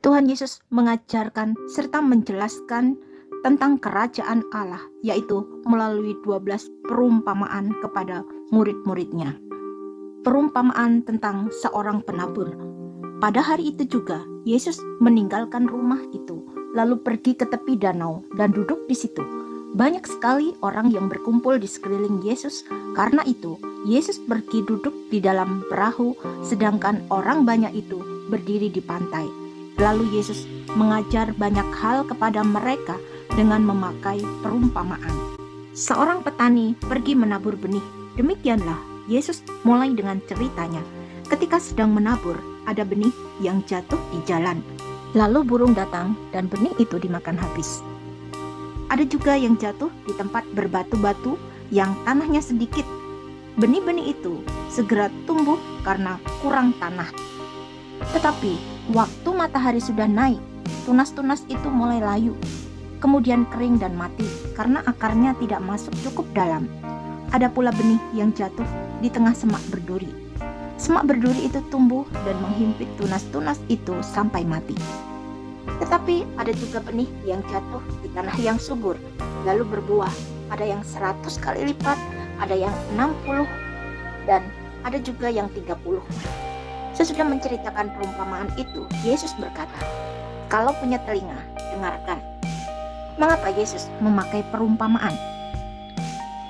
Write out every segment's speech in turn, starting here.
Tuhan Yesus mengajarkan serta menjelaskan tentang kerajaan Allah, yaitu melalui 12 perumpamaan kepada murid-muridnya. Perumpamaan tentang seorang penabur. Pada hari itu juga, Yesus meninggalkan rumah itu, lalu pergi ke tepi danau dan duduk di situ. Banyak sekali orang yang berkumpul di sekeliling Yesus. Karena itu, Yesus pergi duduk di dalam perahu, sedangkan orang banyak itu berdiri di pantai. Lalu Yesus mengajar banyak hal kepada mereka dengan memakai perumpamaan. Seorang petani pergi menabur benih. Demikianlah Yesus mulai dengan ceritanya. Ketika sedang menabur, ada benih yang jatuh di jalan. Lalu burung datang dan benih itu dimakan habis. Ada juga yang jatuh di tempat berbatu-batu yang tanahnya sedikit. Benih-benih itu segera tumbuh karena kurang tanah. Tetapi waktu matahari sudah naik, tunas-tunas itu mulai layu, kemudian kering dan mati karena akarnya tidak masuk cukup dalam. Ada pula benih yang jatuh di tengah semak berduri. Semak berduri itu tumbuh dan menghimpit tunas-tunas itu sampai mati. Tetapi ada juga benih yang jatuh di tanah yang subur, lalu berbuah. Ada yang 100 kali lipat, ada yang 60, dan ada juga yang 30. Sesudah menceritakan perumpamaan itu, Yesus berkata, "Kalau punya telinga, dengarkan." Mengapa Yesus memakai perumpamaan?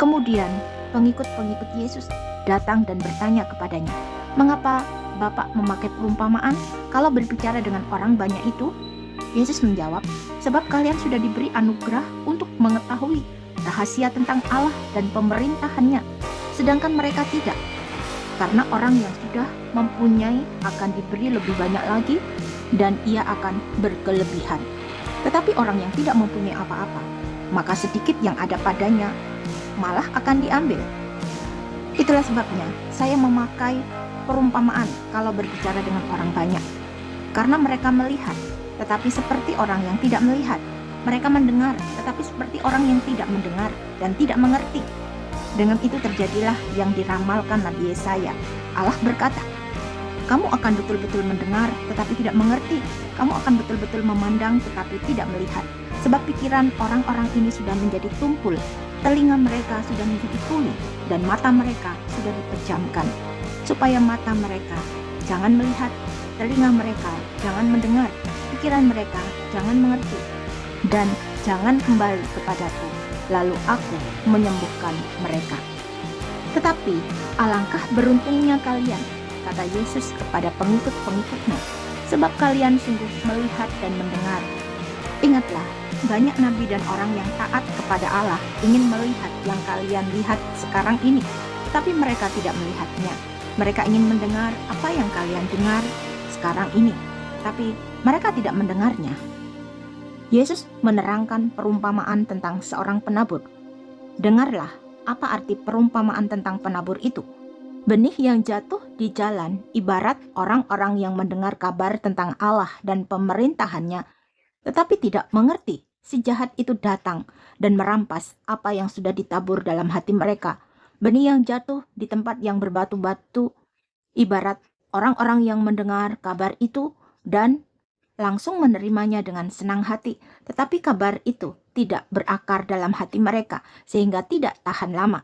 Kemudian pengikut-pengikut Yesus datang dan bertanya kepadanya, "Mengapa Bapak memakai perumpamaan kalau berbicara dengan orang banyak itu?" Yesus menjawab, "Sebab kalian sudah diberi anugerah untuk mengetahui rahasia tentang Allah dan pemerintahannya, sedangkan mereka tidak. Karena orang yang sudah mempunyai akan diberi lebih banyak lagi, dan ia akan berkelebihan. Tetapi orang yang tidak mempunyai apa-apa, maka sedikit yang ada padanya malah akan diambil. Itulah sebabnya saya memakai perumpamaan kalau berbicara dengan orang banyak. Karena mereka melihat, tetapi seperti orang yang tidak melihat. Mereka mendengar, tetapi seperti orang yang tidak mendengar dan tidak mengerti. Dengan itu terjadilah yang diramalkan Nabi Yesaya. Allah berkata, "Kamu akan betul-betul mendengar tetapi tidak mengerti. Kamu akan betul-betul memandang tetapi tidak melihat. Sebab pikiran orang-orang ini sudah menjadi tumpul, telinga mereka sudah menjadi tuli, dan mata mereka sudah dipejamkan. Supaya mata mereka jangan melihat, telinga mereka jangan mendengar, pikiran mereka jangan mengerti, dan jangan kembali kepadaku, lalu aku menyembuhkan mereka." Tetapi alangkah beruntungnya kalian, kata Yesus kepada pengikut-pengikutnya, sebab kalian sungguh melihat dan mendengar. Ingatlah, banyak nabi dan orang yang taat kepada Allah ingin melihat yang kalian lihat sekarang ini, tetapi mereka tidak melihatnya. Mereka ingin mendengar apa yang kalian dengar sekarang ini, tapi mereka tidak mendengarnya. Yesus menerangkan perumpamaan tentang seorang penabur. Dengarlah, apa arti perumpamaan tentang penabur itu? Benih yang jatuh di jalan ibarat orang-orang yang mendengar kabar tentang Allah dan pemerintahannya, tetapi tidak mengerti. Si jahat itu datang dan merampas apa yang sudah ditabur dalam hati mereka. Benih yang jatuh di tempat yang berbatu-batu ibarat orang-orang yang mendengar kabar itu dan langsung menerimanya dengan senang hati, tetapi kabar itu tidak berakar dalam hati mereka sehingga tidak tahan lama.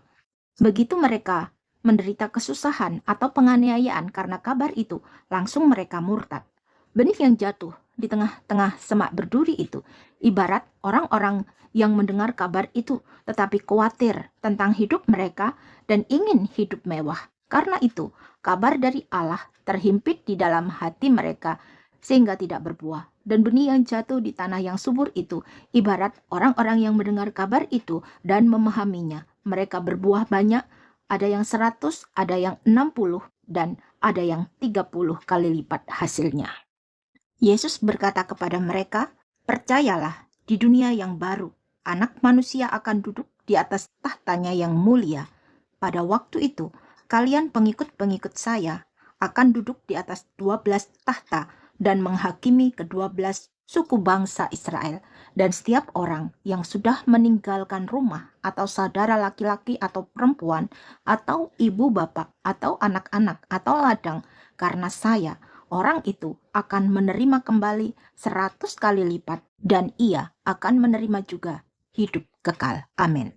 Begitu mereka menderita kesusahan atau penganiayaan karena kabar itu, langsung mereka murtad. Benih yang jatuh di tengah-tengah semak berduri itu ibarat orang-orang yang mendengar kabar itu tetapi khawatir tentang hidup mereka dan ingin hidup mewah. Karena itu, kabar dari Allah terhimpit di dalam hati mereka sehingga tidak berbuah. Dan benih yang jatuh di tanah yang subur itu ibarat orang-orang yang mendengar kabar itu dan memahaminya. Mereka berbuah banyak, ada yang 100, ada yang 60, dan ada yang 30 kali lipat hasilnya. Yesus berkata kepada mereka, "Percayalah, di dunia yang baru, Anak Manusia akan duduk di atas tahtanya yang mulia. Pada waktu itu, kalian pengikut-pengikut saya akan duduk di atas 12 tahta dan menghakimi ke-12 suku bangsa Israel. Dan setiap orang yang sudah meninggalkan rumah atau saudara laki-laki atau perempuan atau ibu bapak atau anak-anak atau ladang karena saya, orang itu akan menerima kembali 100 kali lipat dan ia akan menerima juga hidup kekal. Amin.